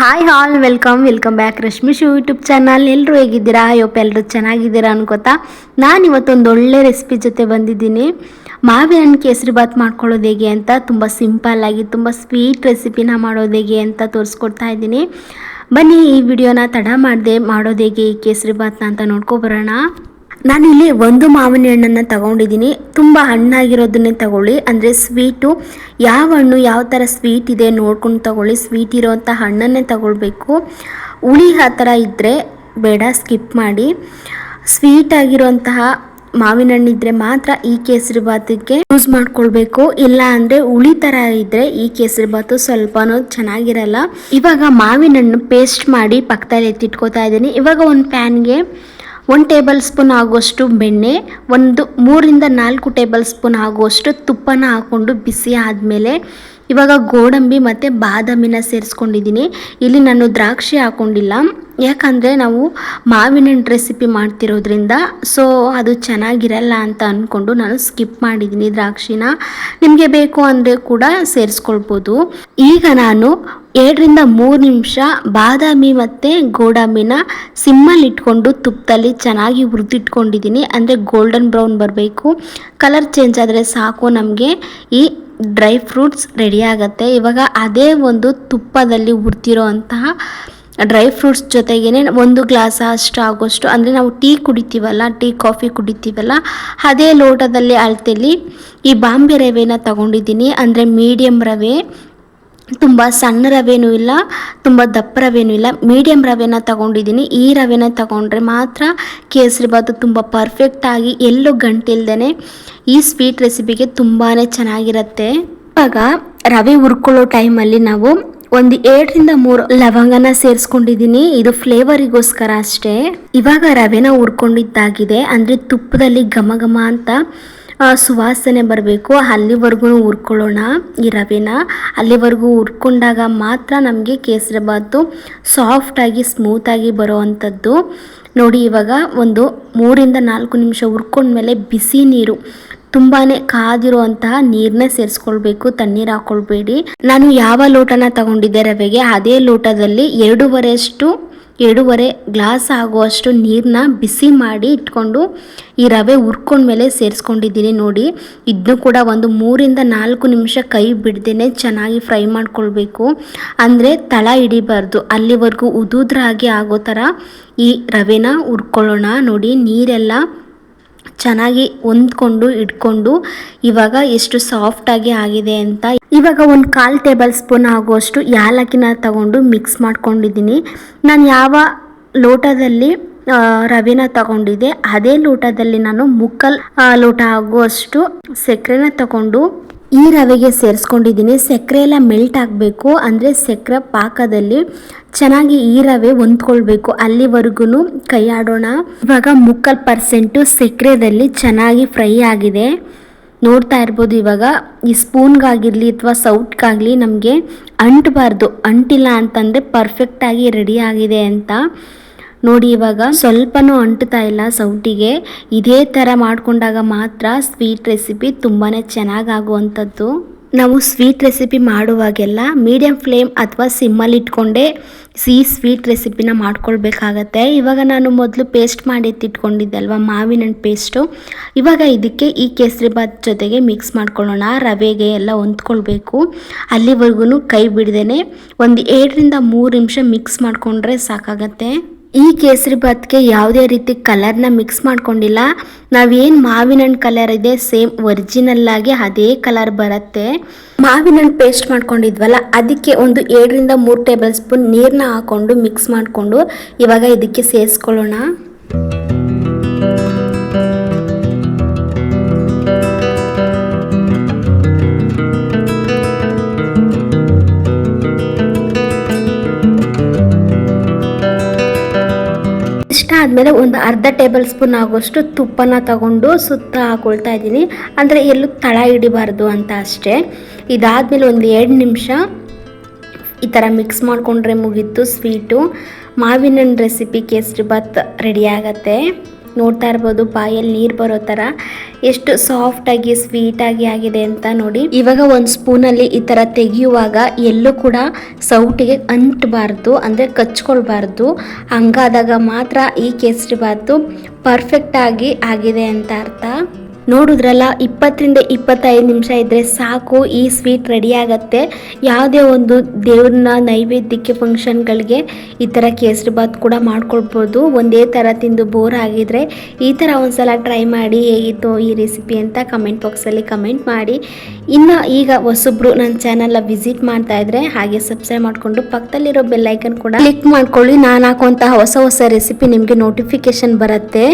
Hi all welcome back Rashmi's YouTube channel. ಎಲ್ಲರೂ ಹೇಗಿದ್ದೀರಾ? ಎಲ್ಲರೂ ಚೆನ್ನಾಗಿದ್ದೀರಾ ಅನ್ಕೋತಾ ನಾನು ಇವತ್ತೊಂದು ಒಳ್ಳೆ ರೆಸಿಪಿ ಜೊತೆ ಬಂದಿದ್ದೀನಿ. ಮಾವಿನ ಹಣ್ಣು ಕೇಸರಿ ಬಾತ್ ಮಾಡ್ಕೊಳ್ಳೋದು ಹೇಗೆ ಅಂತ ತುಂಬ ಸಿಂಪಲ್ಲಾಗಿ ತುಂಬ ಸ್ವೀಟ್ ರೆಸಿಪಿನ ಮಾಡೋದು ಹೇಗೆ ಅಂತ ತೋರಿಸ್ಕೊಡ್ತಾ ಇದ್ದೀನಿ. ಬನ್ನಿ ಈ ವಿಡಿಯೋನ ತಡ ಮಾಡದೆ ಮಾಡೋದು ಹೇಗೆ ಈ ಕೇಸರಿ ಬಾತ್ನ ಅಂತ ನೋಡ್ಕೊಬರೋಣ. ನಾನಿಲ್ಲಿ ಒಂದು ಮಾವಿನ ಹಣ್ಣನ್ನು ತಗೊಂಡಿದ್ದೀನಿ. ತುಂಬ ಹಣ್ಣಾಗಿರೋದನ್ನೇ ತಗೊಳ್ಳಿ, ಅಂದರೆ ಸ್ವೀಟು ಯಾವ ಹಣ್ಣು ಯಾವ ಥರ ಸ್ವೀಟ್ ಇದೆ ನೋಡ್ಕೊಂಡು ತಗೊಳ್ಳಿ. ಸ್ವೀಟ್ ಇರೋವಂಥ ಹಣ್ಣನ್ನೇ ತಗೊಳ್ಬೇಕು. ಹುಳಿ ಆ ಥರ ಇದ್ದರೆ ಬೇಡ, ಸ್ಕಿಪ್ ಮಾಡಿ. ಸ್ವೀಟ್ ಆಗಿರೋಂತಹ ಮಾವಿನ ಹಣ್ಣಿದ್ರೆ ಮಾತ್ರ ಈ ಕೇಸರಿ ಬಾತಿಗೆ ಯೂಸ್ ಮಾಡ್ಕೊಳ್ಬೇಕು. ಇಲ್ಲ ಅಂದರೆ ಹುಳಿ ಥರ ಇದ್ದರೆ ಈ ಕೇಸರಿ ಬಾತು ಸ್ವಲ್ಪನೂ ಚೆನ್ನಾಗಿರಲ್ಲ. ಇವಾಗ ಮಾವಿನ ಹಣ್ಣು ಪೇಸ್ಟ್ ಮಾಡಿ ಪಕ್ಕದಲ್ಲಿ ಎತ್ತಿಟ್ಕೋತಾ ಇದ್ದೀನಿ. ಇವಾಗ ಒಂದು ಪ್ಯಾನ್ಗೆ 1 ಟೇಬಲ್ ಸ್ಪೂನ್ ಆಗುವಷ್ಟು ಬೆಣ್ಣೆ, 3 ರಿಂದ 4 ಟೇಬಲ್ ಸ್ಪೂನ್ ಆಗುವಷ್ಟು ತುಪ್ಪನ ಹಾಕ್ಕೊಂಡು ಬಿಸಿ ಆದಮೇಲೆ ಇವಾಗ ಗೋಡಂಬಿ ಮತ್ತು ಬಾದಾಮಿನ ಸೇರಿಸ್ಕೊಂಡಿದ್ದೀನಿ. ಇಲ್ಲಿ ನಾನು ದ್ರಾಕ್ಷಿ ಹಾಕ್ಕೊಂಡಿಲ್ಲ, ಯಾಕಂದರೆ ನಾವು ಮಾವಿನ ಹಣ್ಣು ರೆಸಿಪಿ ಮಾಡ್ತಿರೋದ್ರಿಂದ ಸೊ ಅದು ಚೆನ್ನಾಗಿರಲ್ಲ ಅಂತ ಅಂದ್ಕೊಂಡು ನಾನು ಸ್ಕಿಪ್ ಮಾಡಿದ್ದೀನಿ ದ್ರಾಕ್ಷಿನ. ನಿಮಗೆ ಬೇಕು ಅಂದರೆ ಕೂಡ ಸೇರಿಸ್ಕೊಳ್ಬೋದು. ಈಗ ನಾನು 2 ರಿಂದ 3 ನಿಮಿಷ ಬಾದಾಮಿ ಮತ್ತು ಗೋಡಂಬಿನ ಸಿಮ್ಮಲ್ಲಿ ಇಟ್ಕೊಂಡು ತುಪ್ಪದಲ್ಲಿ ಚೆನ್ನಾಗಿ ಹುರಿದಿಟ್ಕೊಂಡಿದ್ದೀನಿ. ಅಂದರೆ ಗೋಲ್ಡನ್ ಬ್ರೌನ್ ಬರಬೇಕು, ಕಲರ್ ಚೇಂಜ್ ಆದರೆ ಸಾಕು, ನಮಗೆ ಈ ಡ್ರೈ ಫ್ರೂಟ್ಸ್ ರೆಡಿ ಆಗುತ್ತೆ. ಇವಾಗ ಅದೇ ಒಂದು ತುಪ್ಪದಲ್ಲಿ ಹುರಿದಿರೋ ಅಂತಹ ಡ್ರೈ ಫ್ರೂಟ್ಸ್ ಜೊತೆಗೇ 1 ಗ್ಲಾಸ್ ಅಷ್ಟು ಆಗೋಷ್ಟು, ಅಂದರೆ ನಾವು ಟೀ ಕುಡಿತೀವಲ್ಲ, ಟೀ ಕಾಫಿ ಕುಡಿತೀವಲ್ಲ, ಅದೇ ಲೋಟದಲ್ಲಿ ಅಳತೆಯಲ್ಲಿ ಈ ಬಾಂಬೆ ರವೆನ ತಗೊಂಡಿದ್ದೀನಿ. ಅಂದರೆ ಮೀಡಿಯಮ್ ರವೆ, ತುಂಬ ಸಣ್ಣ ರವೆನೂ ಇಲ್ಲ, ತುಂಬ ದಪ್ಪ ರವೆನೂ ಇಲ್ಲ, ಮೀಡಿಯಮ್ ರವೆನ ತಗೊಂಡಿದ್ದೀನಿ. ಈ ರವೆನ ತಗೊಂಡ್ರೆ ಮಾತ್ರ ಕೇಸರಿ ಬಾತು ತುಂಬ ಪರ್ಫೆಕ್ಟಾಗಿ ಎಲ್ಲೂ ಗಂಟಿಲ್ದೇ ಈ ಸ್ವೀಟ್ ರೆಸಿಪಿಗೆ ತುಂಬಾ ಚೆನ್ನಾಗಿರುತ್ತೆ. ಇವಾಗ ರವೆ ಹುರ್ಕೊಳ್ಳೋ ಟೈಮಲ್ಲಿ ನಾವು 2 ರಿಂದ 3 ಲವಂಗನ ಸೇರಿಸ್ಕೊಂಡಿದ್ದೀನಿ. ಇದು ಫ್ಲೇವರಿಗೋಸ್ಕರ ಅಷ್ಟೇ. ಇವಾಗ ರವೆನ ಹುರ್ಕೊಂಡಿದ್ದಾಗಿದೆ, ಅಂದರೆ ತುಪ್ಪದಲ್ಲಿ ಘಮ ಘಮ ಅಂತ ಸುವಾಸನೆ ಬರಬೇಕು, ಅಲ್ಲಿವರೆಗೂ ಹುರ್ಕೊಳ್ಳೋಣ ಈ ರವೆನ. ಅಲ್ಲಿವರೆಗೂ ಹುರ್ಕೊಂಡಾಗ ಮಾತ್ರ ನಮಗೆ ಕೇಸರಿ ಬಾತು ಸಾಫ್ಟಾಗಿ ಸ್ಮೂತಾಗಿ ಬರೋ ಅಂಥದ್ದು. ನೋಡಿ, ಇವಾಗ 3 ರಿಂದ 4 ನಿಮಿಷ ಹುರ್ಕೊಂಡ್ಮೇಲೆ ಬಿಸಿ ನೀರು, ತುಂಬಾ ಕಾದಿರೋ ಅಂತಹ ನೀರನ್ನ ಸೇರಿಸ್ಕೊಳ್ಬೇಕು, ತಣ್ಣೀರು ಹಾಕ್ಕೊಳ್ಬೇಡಿ. ನಾನು ಯಾವ ಲೋಟನ ತಗೊಂಡಿದ್ದೆ ರವೆಗೆ ಅದೇ ಲೋಟದಲ್ಲಿ 2.5 ಗ್ಲಾಸ್ ಆಗುವಷ್ಟು ನೀರನ್ನ ಬಿಸಿ ಮಾಡಿ ಇಟ್ಕೊಂಡು ಈ ರವೆ ಹುರ್ಕೊಂಡ್ಮೇಲೆ ಸೇರಿಸ್ಕೊಂಡಿದ್ದೀನಿ. ನೋಡಿ, ಇದನ್ನು ಕೂಡ 3 ರಿಂದ 4 ನಿಮಿಷ ಕೈ ಬಿಡ್ದೇ ಚೆನ್ನಾಗಿ ಫ್ರೈ ಮಾಡ್ಕೊಳ್ಬೇಕು, ಅಂದರೆ ತಳ ಹಿಡಿಬಾರ್ದು. ಅಲ್ಲಿವರೆಗೂ ಉದುದ್ರಾಗಿ ಆಗೋ ಥರ ಈ ರವೆನ ಹುರ್ಕೊಳ್ಳೋಣ. ನೋಡಿ, ನೀರೆಲ್ಲ ಚೆನ್ನಾಗಿ ಹೊಂದ್ಕೊಂಡು ಇಟ್ಕೊಂಡು ಇವಾಗ ಎಷ್ಟು ಸಾಫ್ಟಾಗಿ ಆಗಿದೆ ಅಂತ. ಇವಾಗ 1/4 ಟೇಬಲ್ ಸ್ಪೂನ್ ಆಗುವಷ್ಟು ಯಾಲಕ್ಕಿನ ತಗೊಂಡು ಮಿಕ್ಸ್ ಮಾಡ್ಕೊಂಡಿದ್ದೀನಿ. ನಾನು ಯಾವ ಲೋಟದಲ್ಲಿ ರವೆನ ತಗೊಂಡಿದ್ದೆ ಅದೇ ಲೋಟದಲ್ಲಿ ನಾನು 3/4 ಲೋಟ ಆಗುವಷ್ಟು ಸಕ್ಕರೆನ ತಗೊಂಡು ಈ ರವೆಗೆ ಸೇರಿಸ್ಕೊಂಡಿದ್ದೀನಿ. ಸಕ್ಕರೆ ಎಲ್ಲ ಮೆಲ್ಟ್ ಆಗಬೇಕು, ಅಂದರೆ ಸಕ್ಕರೆ ಪಾಕದಲ್ಲಿ ಚೆನ್ನಾಗಿ ಈ ರವೆ ಹೊಂದ್ಕೊಳ್ಬೇಕು, ಅಲ್ಲಿವರೆಗೂ ಕೈ ಆಡೋಣ. ಇವಾಗ 3/4% ಸಕ್ಕರೆದಲ್ಲಿ ಚೆನ್ನಾಗಿ ಫ್ರೈ ಆಗಿದೆ, ನೋಡ್ತಾ ಇರ್ಬೋದು. ಇವಾಗ ಈ ಸ್ಪೂನ್ಗಾಗಿರಲಿ ಅಥವಾ ಸೌಟ್ಗಾಗಲಿ ನಮಗೆ ಅಂಟಬಾರ್ದು, ಅಂಟಿಲ್ಲ ಅಂತಂದರೆ ಪರ್ಫೆಕ್ಟಾಗಿ ರೆಡಿ ಆಗಿದೆ ಅಂತ. ನೋಡಿ, ಇವಾಗ ಸ್ವಲ್ಪನೂ ಅಂಟುತ್ತಾ ಇಲ್ಲ ಸೌಟಿಗೆ. ಇದೇ ಥರ ಮಾಡಿಕೊಂಡಾಗ ಮಾತ್ರ ಸ್ವೀಟ್ ರೆಸಿಪಿ ತುಂಬಾ ಚೆನ್ನಾಗಾಗುವಂಥದ್ದು. ನಾವು ಸ್ವೀಟ್ ರೆಸಿಪಿ ಮಾಡುವಾಗೆಲ್ಲ ಮೀಡಿಯಮ್ ಫ್ಲೇಮ್ ಅಥವಾ ಸಿಮ್ಮಲ್ಲಿ ಇಟ್ಕೊಂಡೇ ಈ ಸ್ವೀಟ್ ರೆಸಿಪಿನ ಮಾಡ್ಕೊಳ್ಬೇಕಾಗತ್ತೆ. ಇವಾಗ ನಾನು ಮೊದಲು ಪೇಸ್ಟ್ ಮಾಡಿ ಎತ್ತಿಟ್ಕೊಂಡಿದ್ದಲ್ವ ಮಾವಿನ ಹಣ್ಣು ಪೇಸ್ಟು, ಇವಾಗ ಇದಕ್ಕೆ ಈ ಕೇಸರಿ ಬಾತ್ ಜೊತೆಗೆ ಮಿಕ್ಸ್ ಮಾಡ್ಕೊಳ್ಳೋಣ. ರವೆಗೆ ಎಲ್ಲ ಹೊಂದ್ಕೊಳ್ಬೇಕು, ಅಲ್ಲಿವರೆಗೂ ಕೈ ಬಿಡ್ದೇ 2 ರಿಂದ 3 ನಿಮಿಷ ಮಿಕ್ಸ್ ಮಾಡಿಕೊಂಡ್ರೆ ಸಾಕಾಗತ್ತೆ. ಈ ಕೇಸರಿ ಬಾತ್ಗೆ ಯಾವುದೇ ರೀತಿ ಕಲರ್ನ ಮಿಕ್ಸ್ ಮಾಡ್ಕೊಂಡಿಲ್ಲ. ನಾವೇನು ಮಾವಿನ ಹಣ್ಣು ಕಲರ್ ಇದೆ ಸೇಮ್ ಒರಿಜಿನಲ್ ಆಗಿ ಅದೇ ಕಲರ್ ಬರುತ್ತೆ. ಮಾವಿನ ಹಣ್ಣು ಪೇಸ್ಟ್ ಮಾಡ್ಕೊಂಡಿದ್ವಲ್ಲ ಅದಕ್ಕೆ 2 ರಿಂದ 3 ಟೇಬಲ್ ಸ್ಪೂನ್ ನೀರನ್ನ ಹಾಕ್ಕೊಂಡು ಮಿಕ್ಸ್ ಮಾಡಿಕೊಂಡು ಇವಾಗ ಇದಕ್ಕೆ ಸೇರಿಸ್ಕೊಳ್ಳೋಣ. ಆದಮೇಲೆ 1/2 ಟೇಬಲ್ ಸ್ಪೂನ್ ಆಗೋಷ್ಟು ತುಪ್ಪನ ತಗೊಂಡು ಸುತ್ತ ಹಾಕೊಳ್ತಾ ಇದ್ದೀನಿ, ಅಂದರೆ ಎಲ್ಲೂ ತಳ ಹಿಡಿಬಾರ್ದು ಅಂತ ಅಷ್ಟೇ. ಇದಾದಮೇಲೆ 2 ನಿಮಿಷ ಈ ಥರ ಮಿಕ್ಸ್ ಮಾಡಿಕೊಂಡ್ರೆ ಮುಗೀತು ಸ್ವೀಟು. ಮಾವಿನ ಹಣ್ಣು ರೆಸಿಪಿ ಕೇಸರಿ ಬಾತ್ ರೆಡಿ ಆಗುತ್ತೆ. ನೋಡ್ತಾ ಇರ್ಬೋದು ಬಾಯಲ್ಲಿ ನೀರು ಬರೋ ಥರ ಎಷ್ಟು ಸಾಫ್ಟಾಗಿ ಸ್ವೀಟಾಗಿ ಆಗಿದೆ ಅಂತ ನೋಡಿ. ಇವಾಗ ಒಂದು ಸ್ಪೂನಲ್ಲಿ ಈ ಥರ ತೆಗೆಯುವಾಗ ಎಲ್ಲೂ ಕೂಡ ಸೌಟಿಗೆ ಅಂಟಬಾರ್ದು, ಅಂದರೆ ಕಚ್ಕೊಳ್ಬಾರ್ದು. ಹಂಗಾದಾಗ ಮಾತ್ರ ಈ ಕೇಸರಿಬಾತು ಪರ್ಫೆಕ್ಟಾಗಿ ಆಗಿದೆ ಅಂತ ಅರ್ಥ. ನೋಡಿದ್ರಲ್ಲ, 20 ರಿಂದ 25 ನಿಮಿಷ ಇದ್ದರೆ ಸಾಕು, ಈ ಸ್ವೀಟ್ ರೆಡಿ ಆಗುತ್ತೆ. ಯಾವುದೇ ಒಂದು ದೇವ್ರನ್ನ ನೈವೇದ್ಯಕ್ಕೆ ಫಂಕ್ಷನ್ಗಳಿಗೆ ಈ ಥರ ಕೇಸರಿಬಾತ್ ಕೂಡ ಮಾಡ್ಕೊಳ್ಬೋದು. ಒಂದೇ ಥರ ತಿಂದು ಬೋರ್ ಆಗಿದ್ರೆ ಈ ಥರ ಒಂದ್ಸಲ ಟ್ರೈ ಮಾಡಿ ಹೇಗಿತ್ತು ಈ ರೆಸಿಪಿ ಅಂತ ಕಮೆಂಟ್ ಬಾಕ್ಸಲ್ಲಿ ಕಮೆಂಟ್ ಮಾಡಿ. ಇನ್ನು ಈಗ ಹೊಸಬ್ರು ನನ್ನ ಚಾನಲ್ನ ವಿಸಿಟ್ ಮಾಡ್ತಾ ಇದ್ರೆ ಹಾಗೆ ಸಬ್ಸ್ಕ್ರೈಬ್ ಮಾಡಿಕೊಂಡು ಪಕ್ಕದಲ್ಲಿರೋ ಬೆಲ್ ಐಕನ್ ಕೂಡ ಕ್ಲಿಕ್ ಮಾಡ್ಕೊಳ್ಳಿ. ನಾನು ಹಾಕುವಂತಹ ಹೊಸ ರೆಸಿಪಿ ನಿಮಗೆ ನೋಟಿಫಿಕೇಶನ್ ಬರುತ್ತೆ.